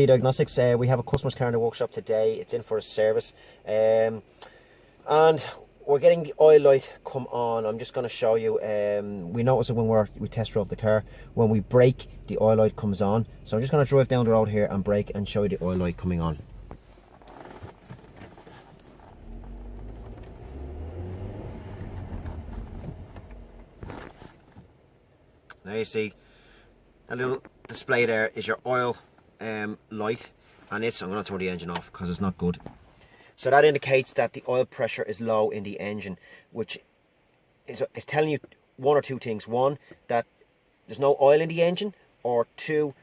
Diagnostics, we have a customer's car in the workshop today. It's in for a service, and we're getting the oil light come on. I'm just going to show you. We notice it when we test drove the car. When we brake, the oil light comes on. So I'm just going to drive down the road here and brake and show you the oil light coming on. Now you see a little display there is your oil light, and I'm going to turn the engine off because it's not good. So that indicates that the oil pressure is low in the engine, which is telling you one or two things. One, that there's no oil in the engine, or two,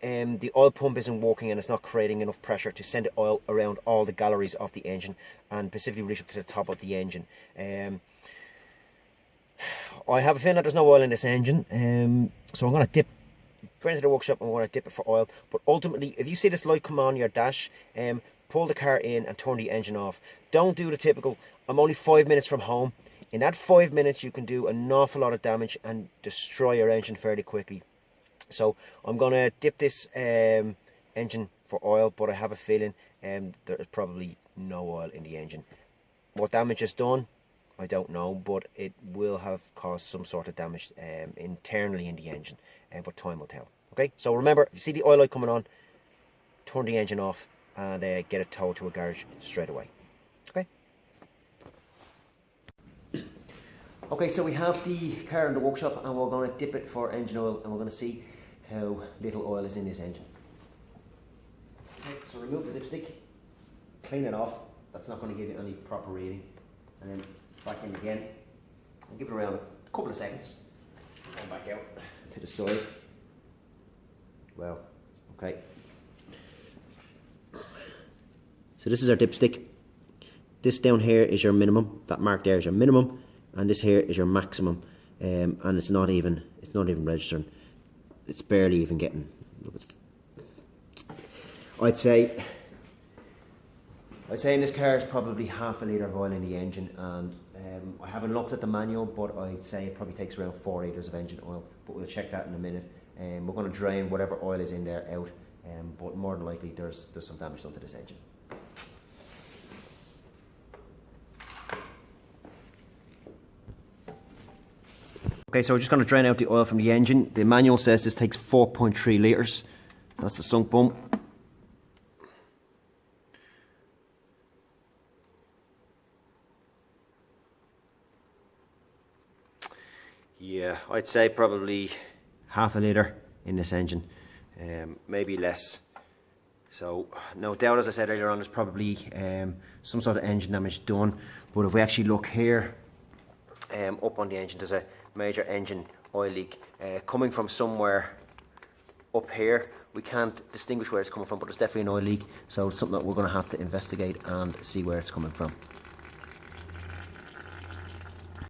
the oil pump isn't working and it's not creating enough pressure to send the oil around all the galleries of the engine and specifically reach up to the top of the engine. I have a feeling that there's no oil in this engine, so I'm going to go into the workshop and I'm going to dip it for oil. But ultimately, if you see this light come on your dash, pull the car in and turn the engine off. Don't do the typical, I'm only 5 minutes from home. In that 5 minutes, you can do an awful lot of damage and destroy your engine fairly quickly. So I'm going to dip this engine for oil, but I have a feeling there's probably no oil in the engine. What damage is done, I don't know, but it will have caused some sort of damage internally in the engine, but time will tell. Okay, so remember, if you see the oil light coming on, turn the engine off and get it towed to a garage straight away. Okay. Okay, so we have the car in the workshop and we're going to dip it for engine oil and we're going to see how little oil is in this engine. Okay, so remove the dipstick, clean it off. That's not going to give you any proper reading. And then back in again and give it around a couple of seconds and back out to the side. Well, okay. So this is our dipstick. This down here is your minimum. That mark there is your minimum, and this here is your maximum. And it's not even registering. It's barely even getting. Look, I'd say in this car is probably half a litre of oil in the engine, and I haven't looked at the manual, but I'd say it probably takes around 4 litres of engine oil, but we'll check that in a minute. We're going to drain whatever oil is in there out, but more than likely there's some damage done to this engine. Okay, so we're just going to drain out the oil from the engine. The manual says this takes 4.3 litres. That's the sunk bump. Yeah, I'd say probably half a litre in this engine, maybe less. So no doubt, as I said earlier on, there's probably some sort of engine damage done. But if we actually look here, up on the engine, there's a major engine oil leak coming from somewhere up here. We can't distinguish where it's coming from, but there's definitely an oil leak. So it's something that we're going to have to investigate and see where it's coming from.